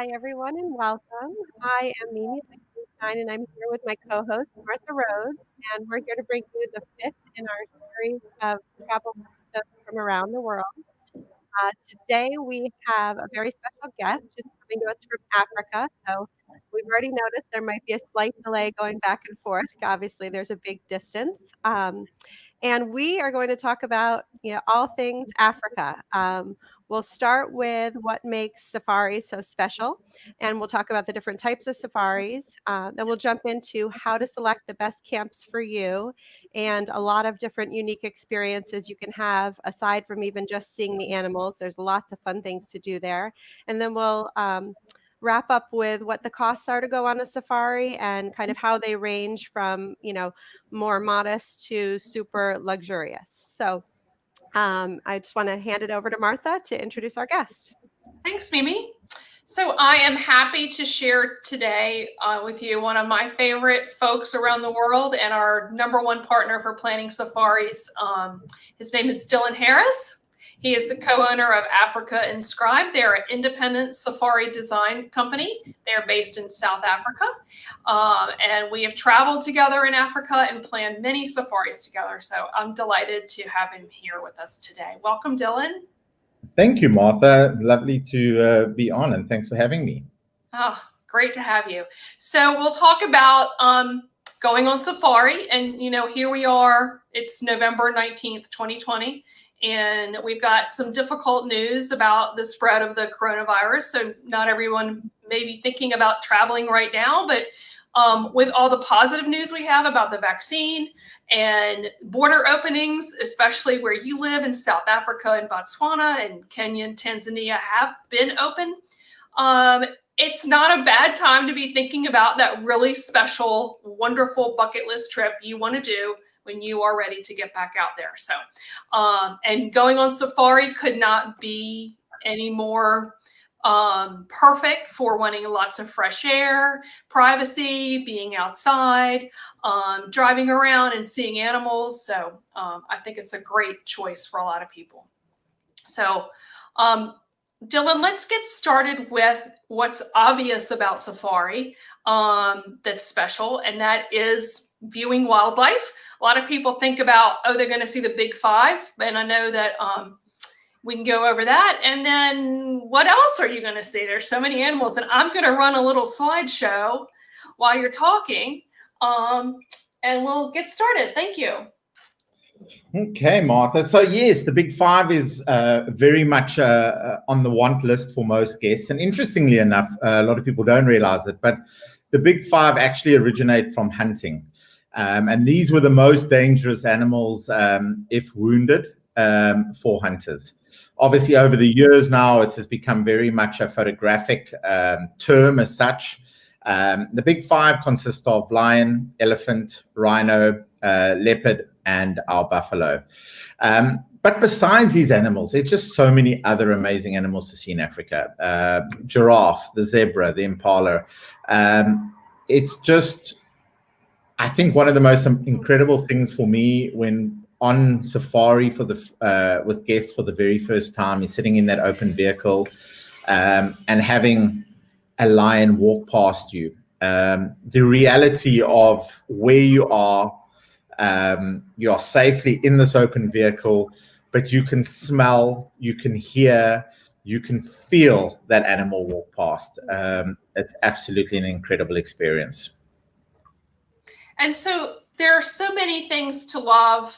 Hi, everyone, and welcome. I am Mimi Lichtenstein, and I'm here with my co-host, Martha Rose, and we're here to bring you the fifth in our series of travel episodes from around the world. Today, we have a very special guest who's coming to us from Africa. So we've already noticed there might be a slight delay going back and forth. Obviously, there's a big distance. And we are going to talk about, all things Africa. We'll start with what makes safaris so special, and we'll talk about the different types of safaris. Then we'll jump into how to select the best camps for you, and a lot of different unique experiences you can have aside from even just seeing the animals. There's lots of fun things to do there. And then we'll wrap up with what the costs are to go on a safari and kind of how they range from, more modest to super luxurious. So I just want to hand it over to Martha to introduce our guest. Thanks, Mimi. So I am happy to share today with you one of my favorite folks around the world and our #1 partner for planning safaris. His name is Dylan Harris. He is the co-owner of Africa Inscribed. They're an independent safari design company. They're based in South Africa. And we have traveled together in Africa and planned many safaris together. So I'm delighted to have him here with us today. Welcome, Dylan. Thank you, Martha. Lovely to be on, and thanks for having me. Oh, great to have you. So we'll talk about going on safari. And, here we are. It's November 19th, 2020. And we've got some difficult news about the spread of the coronavirus. So not everyone may be thinking about traveling right now, but with all the positive news we have about the vaccine and border openings, especially where you live in South Africa and Botswana and Kenya and Tanzania have been open, it's not a bad time to be thinking about that really special, wonderful bucket list trip you want to do when you are ready to get back out there. So, and going on safari could not be any more perfect for wanting lots of fresh air, privacy, being outside, driving around and seeing animals. So I think it's a great choice for a lot of people. So Dylan, let's get started with what's obvious about safari that's special, and that is viewing wildlife. A lot of people think about, they're going to see the big five, and I know that we can go over that. And then what else are you going to see? There's so many animals, and I'm going to run a little slideshow while you're talking, and we'll get started. Thank you. Okay, Martha. So yes, the big five is very much on the want list for most guests. And interestingly enough, a lot of people don't realize it, but the big five actually originate from hunting. And these were the most dangerous animals, if wounded, for hunters. Obviously, over the years now, it has become very much a photographic term as such. The big five consist of lion, elephant, rhino, leopard, and our buffalo. But besides these animals, there's just so many other amazing animals to see in Africa. Giraffe, the zebra, the impala. It's just, I think, one of the most incredible things for me when on safari with guests for the very first time is sitting in that open vehicle and having a lion walk past you. The reality of where you are safely in this open vehicle, but you can smell, you can hear, you can feel that animal walk past. It's absolutely an incredible experience. And so there are so many things to love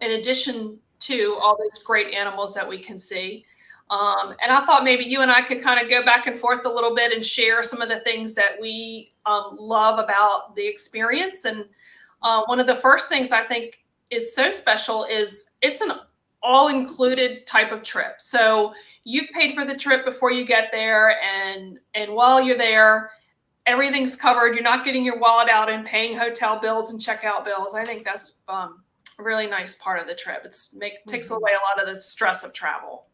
in addition to all these great animals that we can see. And I thought maybe you and I could kind of go back and forth a little bit and share some of the things that we love about the experience. And one of the first things I think is so special is it's an all-included type of trip. So you've paid for the trip before you get there, and while you're there, everything's covered. You're not getting your wallet out and paying hotel bills and checkout bills. I think that's a really nice part of the trip. Takes away a lot of the stress of travel.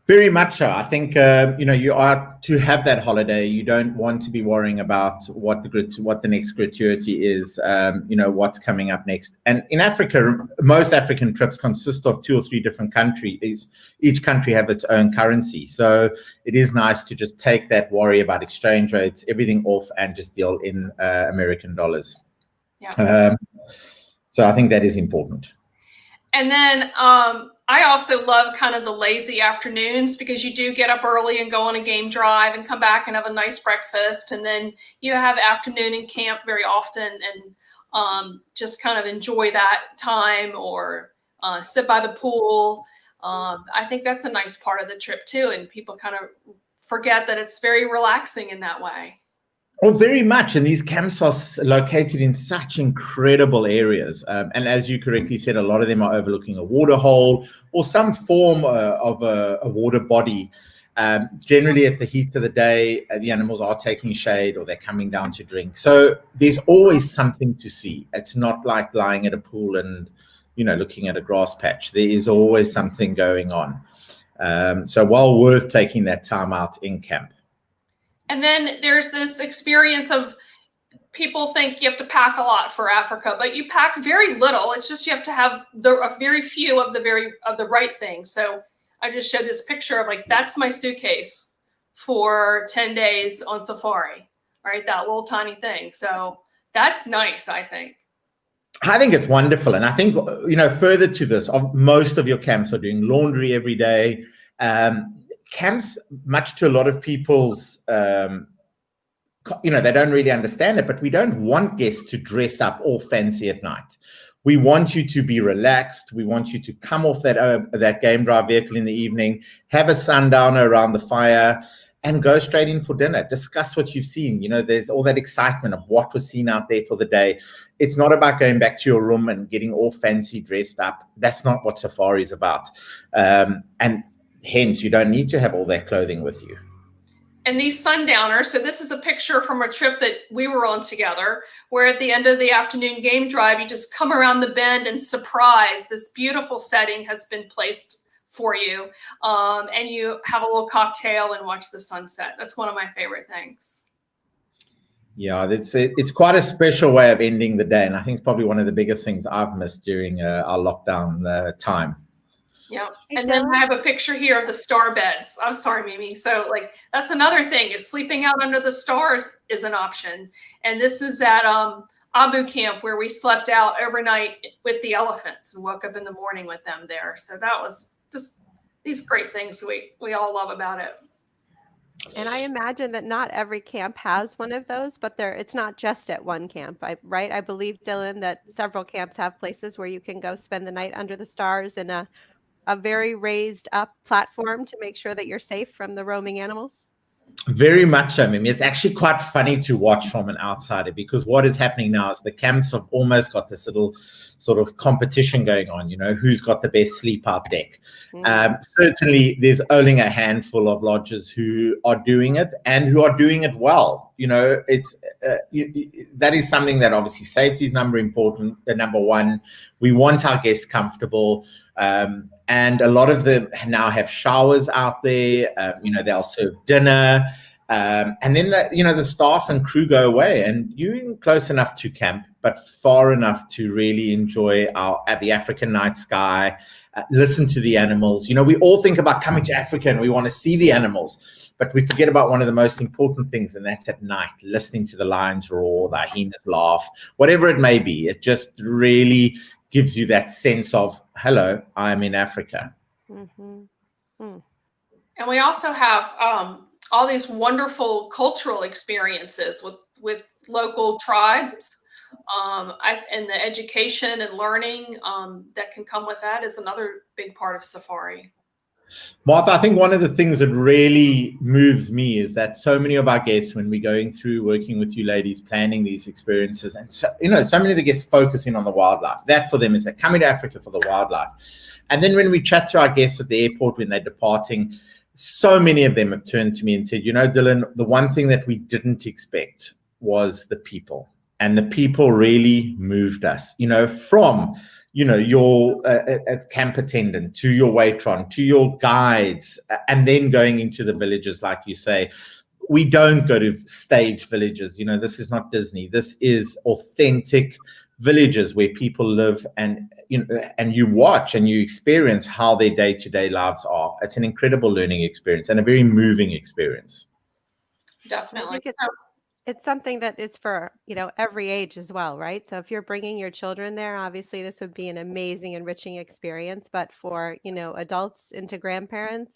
Very much so. I think you are to have that holiday. You don't want to be worrying about what the next gratuity is. What's coming up next. And in Africa, most African trips consist of 2 or 3 different countries. Each country have its own currency, so it is nice to just take that worry about exchange rates, everything off, and just deal in American dollars. Yeah. So I think that is important. And then I also love kind of the lazy afternoons, because you do get up early and go on a game drive and come back and have a nice breakfast. And then you have afternoon in camp very often, and just kind of enjoy that time, or sit by the pool. I think that's a nice part of the trip too. And people kind of forget that it's very relaxing in that way. Oh, very much. And these camps are located in such incredible areas. And as you correctly said, a lot of them are overlooking a water hole or some form of a water body. Generally, at the heat of the day, the animals are taking shade or they're coming down to drink. So there's always something to see. It's not like lying at a pool and, looking at a grass patch. There is always something going on. So well worth taking that time out in camp. And then there's this experience of, people think you have to pack a lot for Africa, but you pack very little. It's just you have to have a very few of the right things. So I just showed this picture of, like, that's my suitcase for 10 days on safari, right? That little tiny thing. So that's nice, I think. I think it's wonderful. And I think, further to this, most of your camps are doing laundry every day. Camps, much to a lot of people's, they don't really understand it, but we don't want guests to dress up all fancy at night. We want you to be relaxed. We want you to come off that game drive vehicle in the evening, have a sundowner around the fire, and go straight in for dinner. Discuss what you've seen. There's all that excitement of what was seen out there for the day. It's not about going back to your room and getting all fancy dressed up. That's not what safari is about. And hence, you don't need to have all that clothing with you. And these sundowners, so this is a picture from a trip that we were on together, where at the end of the afternoon game drive, you just come around the bend and surprise, this beautiful setting has been placed for you. And you have a little cocktail and watch the sunset. That's one of my favorite things. Yeah, it's quite a special way of ending the day. And I think it's probably one of the biggest things I've missed during our lockdown time. Yeah. And then I have a picture here of the star beds. I'm sorry, Mimi. So, like, that's another thing, is sleeping out under the stars is an option. And this is at Abu Camp, where we slept out overnight with the elephants and woke up in the morning with them there. So that was just these great things we all love about it. And I imagine that not every camp has one of those, but it's not just at one camp, right? I believe, Dylan, that several camps have places where you can go spend the night under the stars in a very raised up platform to make sure that you're safe from the roaming animals. Very much so, Mimi. It's actually quite funny to watch from an outsider, because what is happening now is the camps have almost got this little sort of competition going on, who's got the best sleep out deck. Certainly, there's only a handful of lodges who are doing it and who are doing it well. It's that is something that obviously safety is number one. We want our guests comfortable. And a lot of them now have showers out there. They'll serve dinner. And then the staff and crew go away, and you're close enough to camp, but far enough to really enjoy the African night sky, listen to the animals. We all think about coming to Africa and we want to see the animals, but we forget about one of the most important things, and that's at night, listening to the lions roar, the hyenas laugh, whatever it may be. It just really gives you that sense of, hello, I'm in Africa. Mm-hmm. Mm. And we also have all these wonderful cultural experiences with local tribes. And the education and learning that can come with that is another big part of safari. Martha, I think one of the things that really moves me is that so many of our guests, when we're going through working with you ladies, planning these experiences, and so many of the guests focusing on the wildlife. That for them is they're coming to Africa for the wildlife. And then when we chat to our guests at the airport when they're departing, so many of them have turned to me and said, Dylan, the one thing that we didn't expect was the people. And the people really moved us, from your camp attendant, to your waitress, to your guides, and then going into the villages, like you say. We don't go to staged villages. This is not Disney. This is authentic villages where people live, and you watch and you experience how their day-to-day lives are. It's an incredible learning experience and a very moving experience. Definitely. I think it's something that is for, every age as well, right? So if you're bringing your children there, obviously this would be an amazing, enriching experience. But for, adults into grandparents,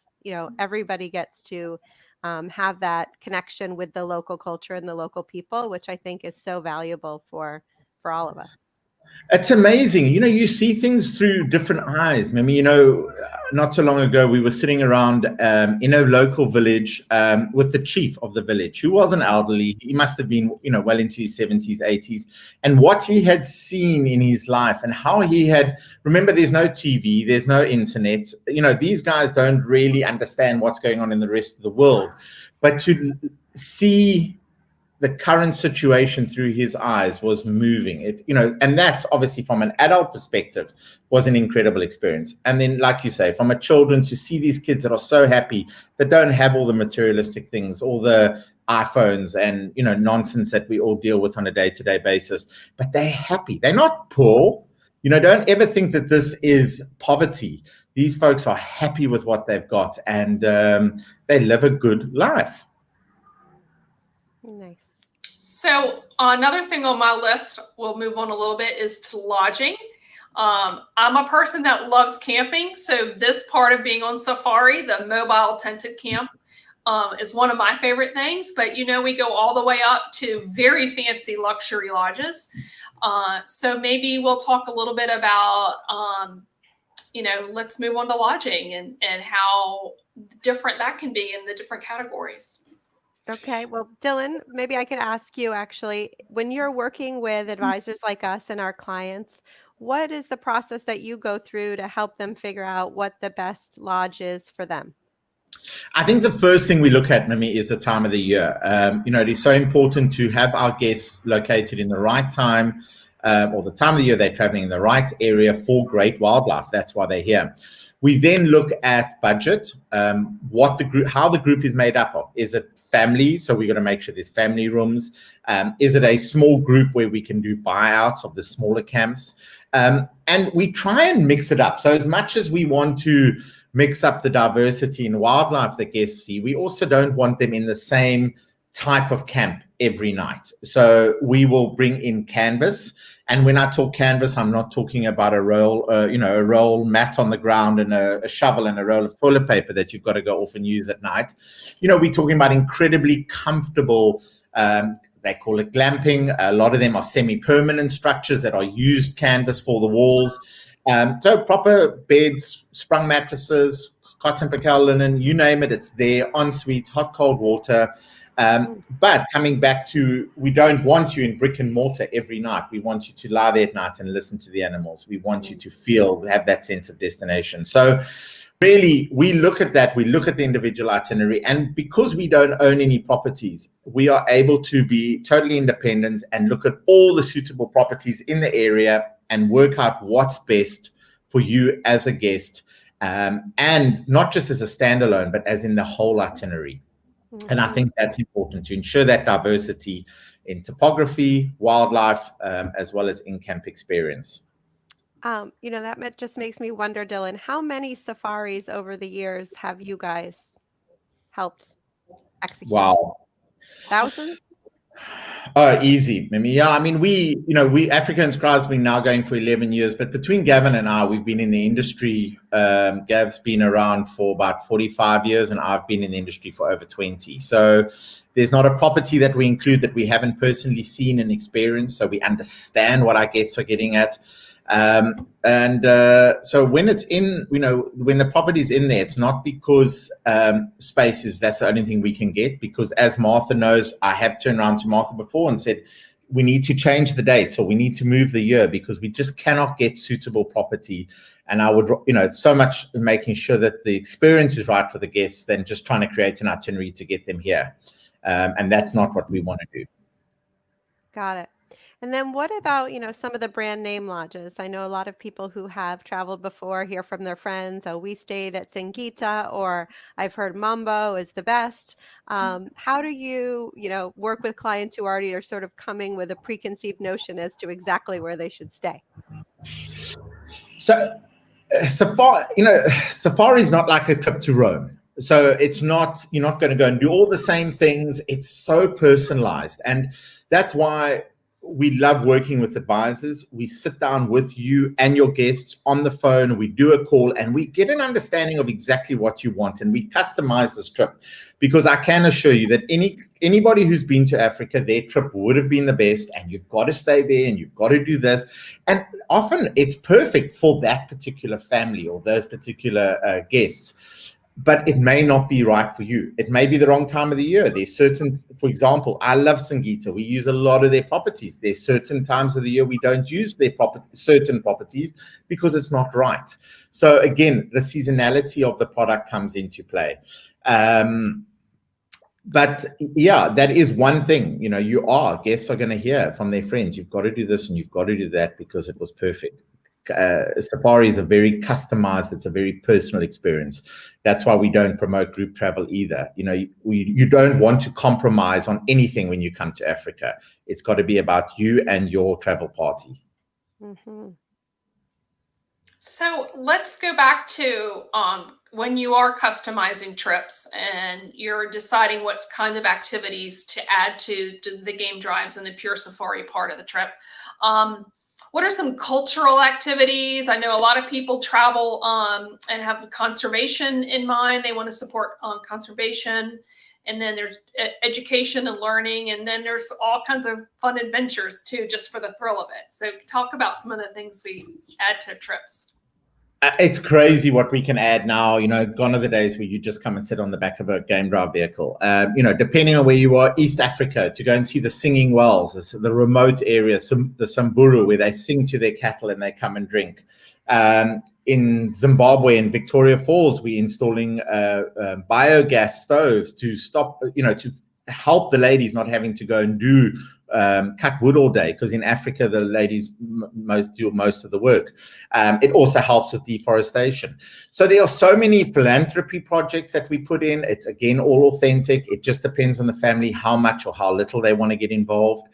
everybody gets to have that connection with the local culture and the local people, which I think is so valuable for all of us. It's amazing. You see things through different eyes. I mean, not so long ago, we were sitting around in a local village with the chief of the village, who was an elderly. He must have been, well into his 70s, 80s. And what he had seen in his life and how he had, remember, there's no TV, there's no internet. These guys don't really understand what's going on in the rest of the world. But to see the current situation through his eyes was moving. And that's obviously from an adult perspective was an incredible experience. And then, like you say, from a children, to see these kids that are so happy, that don't have all the materialistic things, all the iPhones and nonsense that we all deal with on a day-to-day basis, but they're happy. They're not poor. Don't ever think that this is poverty. These folks are happy with what they've got, and they live a good life. Nice. So another thing on my list, we'll move on a little bit, is to lodging. I'm a person that loves camping. So this part of being on safari, the mobile tented camp, is one of my favorite things. But, we go all the way up to very fancy luxury lodges. So maybe we'll talk a little bit about, let's move on to lodging and how different that can be in the different categories. Okay, well, Dylan, maybe I could ask you actually, when you're working with advisors like us and our clients, what is the process that you go through to help them figure out what the best lodge is for them? I think the first thing we look at, Mimi, is the time of the year. It is so important to have our guests located in the right time, or the time of the year they're traveling in the right area for great wildlife. That's why they're here. We then look at budget, how the group is made up of. Is it family? So we're going to make sure there's family rooms. Is it a small group where we can do buyouts of the smaller camps? And we try and mix it up. So as much as we want to mix up the diversity in wildlife that guests see, we also don't want them in the same type of camp every night. So we will bring in canvas. And when I talk canvas, I'm not talking about a roll mat on the ground and a shovel and a roll of toilet paper that you've got to go off and use at night. We're talking about incredibly comfortable, they call it glamping. A lot of them are semi-permanent structures that are used canvas for the walls. So proper beds, sprung mattresses, cotton percale linen, you name it, it's there, ensuite, hot, cold water. But coming back to, we don't want you in brick and mortar every night. We want you to lie there at night and listen to the animals. We want you to have that sense of destination. So really, we look at that. We look at the individual itinerary. And because we don't own any properties, we are able to be totally independent and look at all the suitable properties in the area and work out what's best for you as a guest. And not just as a standalone, but as in the whole itinerary. And I think that's important to ensure that diversity in topography, wildlife, as well as in-camp experience. That just makes me wonder, Dylan, how many safaris over the years have you guys helped execute? Wow. Thousands? Oh, easy. Yeah, I mean, we Africa Inscribed has been now going for 11 years, but between Gavin and I, we've been in the industry. Gav's been around for about 45 years, and I've been in the industry for over 20. So there's not a property that we include that we haven't personally seen and experienced, so we understand what our guests are getting at. So when it's in, when the property's in there, it's not because spaces, that's the only thing we can get, because as Martha knows, I have turned around to Martha before and said, we need to change the dates or we need to move the year because we just cannot get suitable property. And I would, it's so much making sure that the experience is right for the guests than just trying to create an itinerary to get them here. And that's not what we want to do. Got it. And then what about, some of the brand name lodges? I know a lot of people who have traveled before hear from their friends, oh, we stayed at Singita, or I've heard Mambo is the best. How do you, work with clients who already are sort of coming with a preconceived notion as to exactly where they should stay? So safari is not like a trip to Rome. So it's not, you're not going to go and do all the same things. It's so personalized. And that's why we love working with advisors. We sit down with you and your guests on the phone. We do a call and we get an understanding of exactly what you want. And we customize this trip, because I can assure you that anybody who's been to Africa, their trip would have been the best, and you've got to stay there and you've got to do this. And often it's perfect for that particular family or those particular guests, but it may not be right for you. It may be the wrong time of the year. There's certain, for example, I love Singita. We use a lot of their properties. There's certain times of the year we don't use their certain properties because it's not right. So again, the seasonality of the product comes into play. But yeah, that is one thing, guests are going to hear from their friends, you've got to do this and you've got to do that because it was perfect. Safari is a very customized, it's a very personal experience. That's why we don't promote group travel either. You don't want to compromise on anything when you come to Africa. It's got to be about you and your travel party. Mm-hmm. So let's go back to when you are customizing trips and you're deciding what kind of activities to add to the game drives and the pure safari part of the trip. What are some cultural activities? I know a lot of people travel and have conservation in mind. They want to support conservation. And then there's education and learning. And then there's all kinds of fun adventures too, just for the thrill of it. So talk about some of the things we add to trips. It's crazy what we can add now. Gone are the days where you just come and sit on the back of a game drive vehicle. Depending on where you are, East Africa, to go and see the singing wells, the remote areas, the Samburu, where they sing to their cattle and they come and drink. In Zimbabwe, in Victoria Falls, we're installing biogas stoves to stop, to help the ladies not having to go and cut wood all day, because in Africa the ladies do most of the work. It also helps with deforestation. So there are so many philanthropy projects that we put in. It's again all authentic. It just depends on the family how much or how little they want to get involved.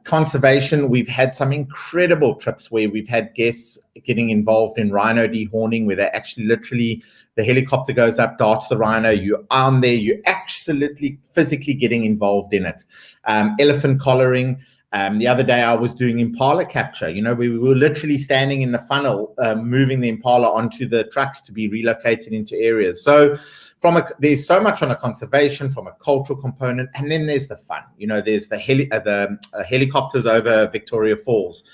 Conservation, we've had some incredible trips where we've had guests getting involved in rhino dehorning, where they actually literally, the helicopter goes up, darts the rhino, you're on there, you're absolutely physically getting involved in it. Elephant collaring. The other day I was doing impala capture. We were literally standing in the funnel, moving the impala onto the trucks to be relocated into areas. So there's so much on a conservation, from a cultural component, and then there's the fun. There's the helicopters over Victoria Falls.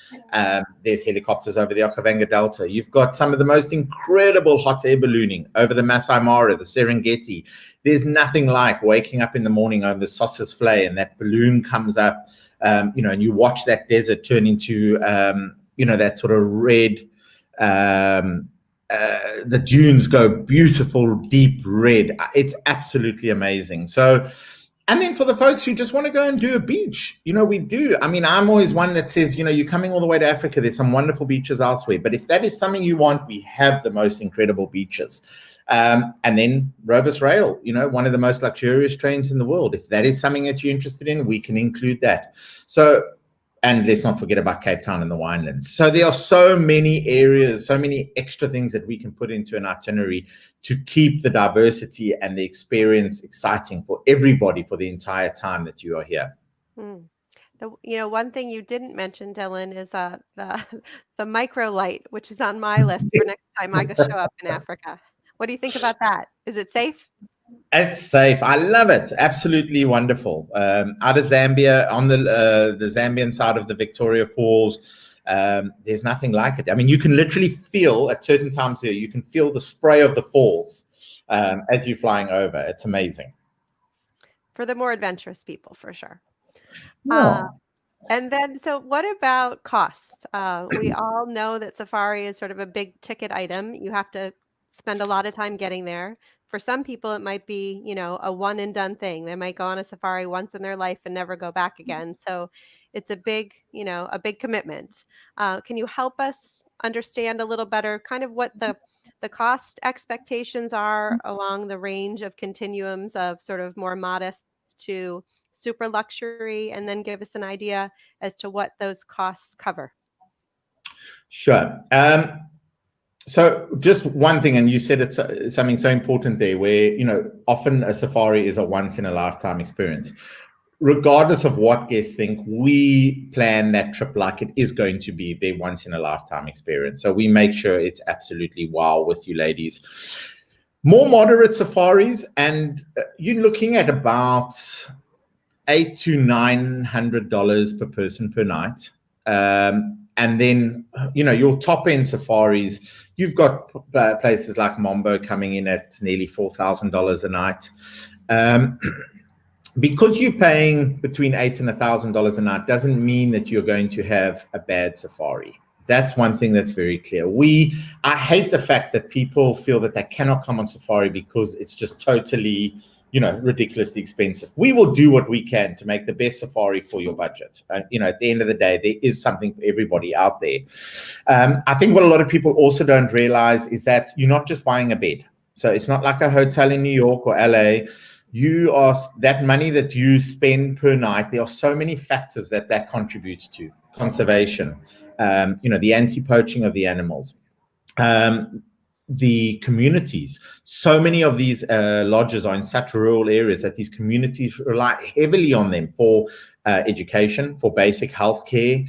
There's helicopters over the Okavango Delta. You've got some of the most incredible hot air ballooning over the Masai Mara, the Serengeti. There's nothing like waking up in the morning over the Sossus Flay and that balloon comes up, and you watch that desert turn into, that sort of red, the dunes go beautiful, deep red. It's absolutely amazing. So, and then for the folks who just want to go and do a beach, we do. I mean, I'm always one that says, you're coming all the way to Africa. There's some wonderful beaches elsewhere. But if that is something you want, we have the most incredible beaches. And then Rovis Rail, one of the most luxurious trains in the world. If that is something that you're interested in, we can include that. So, and let's not forget about Cape Town and the Winelands. So there are so many areas, so many extra things that we can put into an itinerary to keep the diversity and the experience exciting for everybody for the entire time that you are here. One thing you didn't mention, Dylan, is the Microlight, which is on my list for next time I go show up in Africa. What do you think about that? Is it safe? It's safe. I love it. Absolutely wonderful. Out of Zambia, on the Zambian side of the Victoria Falls, there's nothing like it. I mean, you can literally feel at certain times here, you can feel the spray of the falls as you're flying over. It's amazing. For the more adventurous people, for sure. Yeah. And then, so what about costs? We all know that safari is sort of a big ticket item. You have to spend a lot of time getting there. For some people, it might be, a one and done thing. They might go on a safari once in their life and never go back again. So it's a big, a big commitment. Can you help us understand a little better kind of what the cost expectations are along the range of continuums of sort of more modest to super luxury, and then give us an idea as to what those costs cover? Sure. So just one thing, and you said it's something so important there, where, often a safari is a once in a lifetime experience. Regardless of what guests think, we plan that trip like it is going to be their once in a lifetime experience. So we make sure it's absolutely wow with you ladies. More moderate safaris, and you're looking at about $800 to $900 per person per night. And then, your top end safaris, you've got places like Mambo coming in at nearly $4,000 a night. Because you're paying between $800 and $1,000 a night doesn't mean that you're going to have a bad safari. That's one thing that's very clear. I hate the fact that people feel that they cannot come on safari because it's just totally, ridiculously expensive. We will do what we can to make the best safari for your budget. And, at the end of the day, there is something for everybody out there. I think what a lot of people also don't realize is that you're not just buying a bed. So it's not like a hotel in New York or LA. That money that you spend per night, there are so many factors that contributes to conservation, the anti-poaching of the animals, the communities. So many of these lodges are in such rural areas that these communities rely heavily on them for education, for basic health care,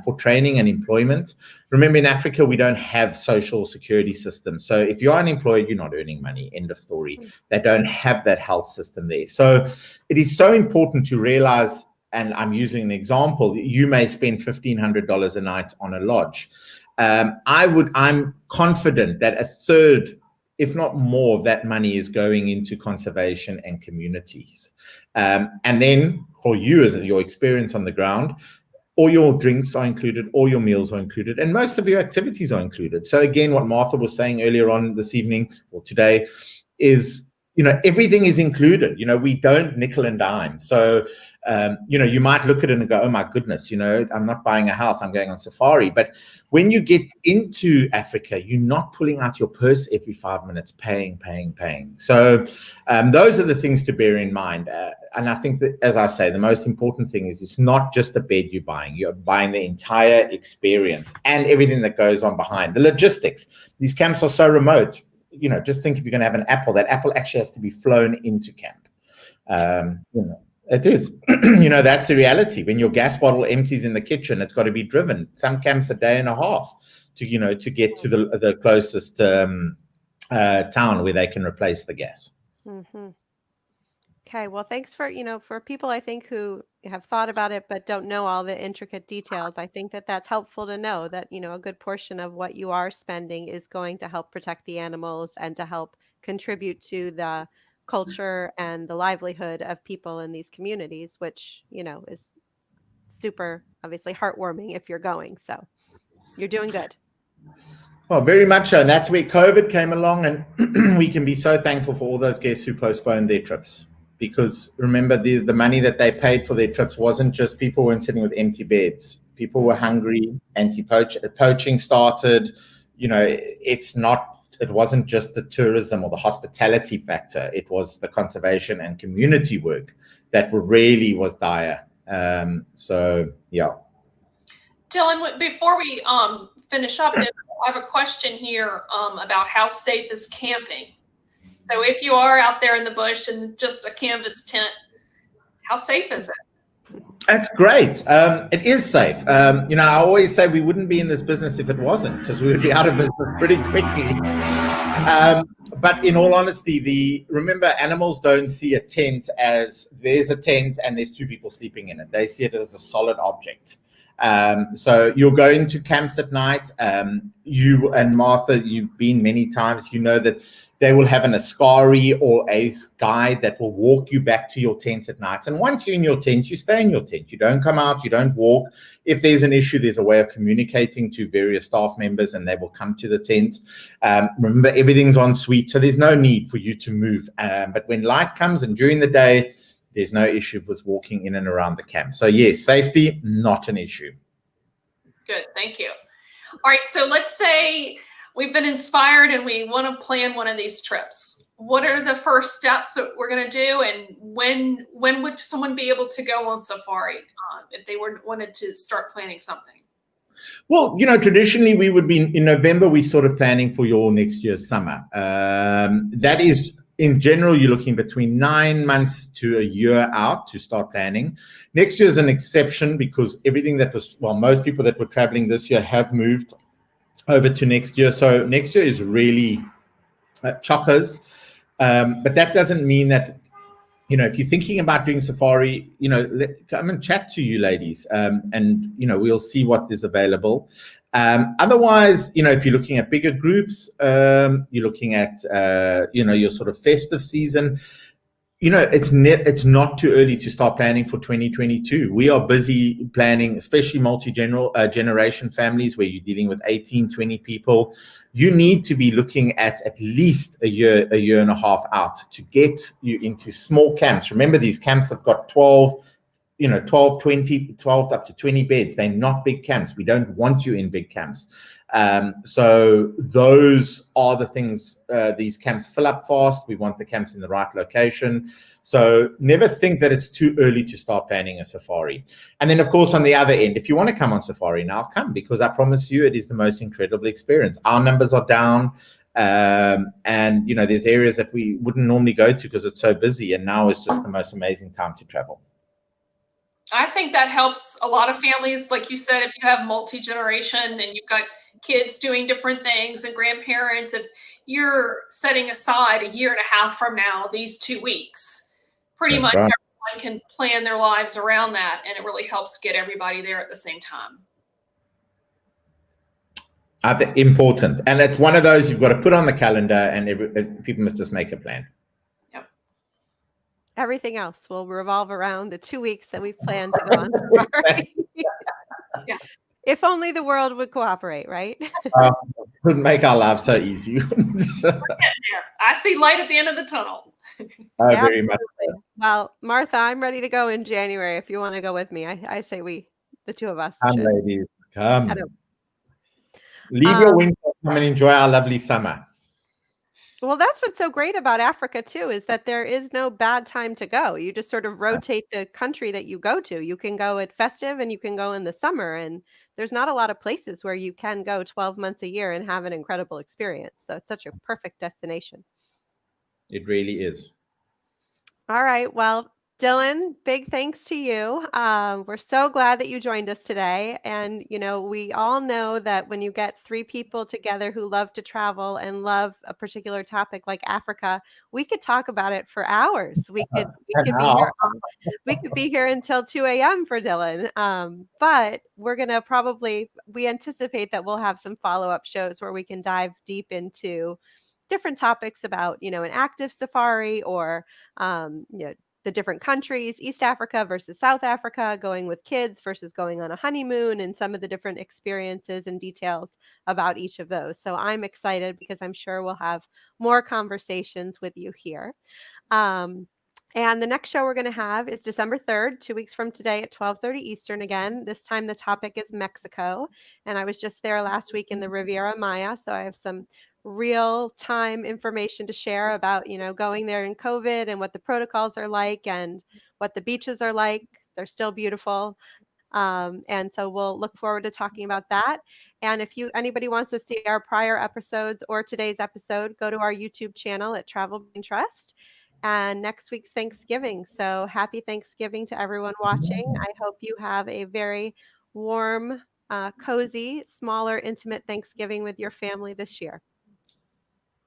for training and employment. Remember, in Africa, we don't have social security systems. So if you're unemployed, you're not earning money. End of story. They don't have that health system there. So it is so important to realize, and I'm using an example, you may spend $1,500 a night on a lodge. I'm confident that a third, if not more, of that money is going into conservation and communities. And then for you, as your experience on the ground, all your drinks are included, all your meals are included, and most of your activities are included. So again, what Martha was saying earlier on this evening or today is, everything is included. We don't nickel and dime. So, you might look at it and go, oh my goodness, I'm not buying a house, I'm going on safari. But when you get into Africa, you're not pulling out your purse every 5 minutes, paying. So those are the things to bear in mind. And I think that, as I say, the most important thing is it's not just the bed you're buying the entire experience and everything that goes on behind. The logistics. These camps are so remote. Just think if you're going to have an apple, that apple actually has to be flown into camp. It is, that's the reality. When your gas bottle empties in the kitchen, it's got to be driven. Some camps a day and a half to get to the closest town where they can replace the gas. Mm-hmm. Okay, well, thanks for people, I think, who have thought about it but don't know all the intricate details. I think that that's helpful to know that, a good portion of what you are spending is going to help protect the animals and to help contribute to the culture and the livelihood of people in these communities, which, is super, obviously, heartwarming if you're going. So you're doing good. Well, very much so. And that's where COVID came along, and we can be so thankful for all those guests who postponed their trips. Because remember, the money that they paid for their trips wasn't just people weren't sitting with empty beds. People were hungry. Poaching started. It wasn't just the tourism or the hospitality factor. It was the conservation and community work that really was dire. So yeah. Dylan, before we finish up, I have a question here about how safe is camping. So if you are out there in the bush in just a canvas tent, how safe is it? That's great. It is safe. I always say we wouldn't be in this business if it wasn't, because we would be out of business pretty quickly. But in all honesty, remember, animals don't see a tent as there's a tent and there's two people sleeping in it. They see it as a solid object. So you'll go into camps at night. You and Martha, you've been many times. You know that they will have an askari or a guide that will walk you back to your tent at night. And once you're in your tent, you stay in your tent. You don't come out, you don't walk. If there's an issue, there's a way of communicating to various staff members and they will come to the tent. Remember, everything's en suite, so there's no need for you to move. But when light comes and during the day, there's no issue with walking in and around the camp. So yes, safety, not an issue. Good, thank you. All right, so let's say we've been inspired and we want to plan one of these trips. What are the first steps that we're going to do, and when would someone be able to go on safari if they wanted to start planning something? Well, traditionally we would be in November. We're sort of planning for your next year's summer. That is, in general, you're looking between 9 months to a year out to start planning. Next year is an exception because everything that was, well, most people that were traveling this year have moved over to next year. So next year is really chockers. But that doesn't mean that, if you're thinking about doing safari, come and chat to you ladies, and we'll see what is available. Otherwise, if you're looking at bigger groups, you're looking at, your sort of festive season, it's not too early to start planning for 2022. We are busy planning, especially multi-generation families where you're dealing with 18, 20 people. You need to be looking at least a year and a half out to get you into small camps. Remember, these camps have got 12 up to 20 beds. They're not big camps. We don't want you in big camps. So those are the things, these camps fill up fast. We want the camps in the right location. So never think that it's too early to start planning a safari. And then, of course, on the other end, if you want to come on safari now, come, because I promise you it is the most incredible experience. Our numbers are down. And, there's areas that we wouldn't normally go to because it's so busy. And now is just the most amazing time to travel. I think that helps a lot of families. Like you said, if you have multi-generation and you've got kids doing different things and grandparents, if you're setting aside a year and a half from now, these 2 weeks, pretty much everyone can plan their lives around that. And it really helps get everybody there at the same time. I think important. And it's one of those you've got to put on the calendar, and people must just make a plan. Everything else will revolve around the 2 weeks that we've planned to go on safari. Yeah. If only the world would cooperate, right? Would make our lives so easy. I see light at the end of the tunnel. Yeah, very much. Well, Martha, I'm ready to go in January. If you want to go with me, I say the two of us. Come, should. ladies, come. Leave your winter, come and enjoy our lovely summer. Well, that's what's so great about Africa too, is that there is no bad time to go. You just sort of rotate the country that you go to. You can go at festive and you can go in the summer, and there's not a lot of places where you can go 12 months a year and have an incredible experience. So it's such a perfect destination. It really is. All right. Well, Dylan, big thanks to you. We're so glad that you joined us today. And, we all know that when you get 3 people together who love to travel and love a particular topic like Africa, we could talk about it for hours. We could be here until 2 a.m. for Dylan. But we're going to we anticipate that we'll have some follow-up shows where we can dive deep into different topics about, an active safari or, the different countries, East Africa versus South Africa, going with kids versus going on a honeymoon, and some of the different experiences and details about each of those. So I'm excited because I'm sure we'll have more conversations with you here. And the next show we're going to have is December 3rd, 2 weeks from today at 12:30 Eastern again. This time the topic is Mexico. And I was just there last week in the Riviera Maya, so I have some real-time information to share about, going there in COVID and what the protocols are like and what the beaches are like. They're still beautiful. And so we'll look forward to talking about that. And if anybody wants to see our prior episodes or today's episode, go to our YouTube channel at Travel Brain Trust. And next week's Thanksgiving. So happy Thanksgiving to everyone watching. I hope you have a very warm, cozy, smaller, intimate Thanksgiving with your family this year.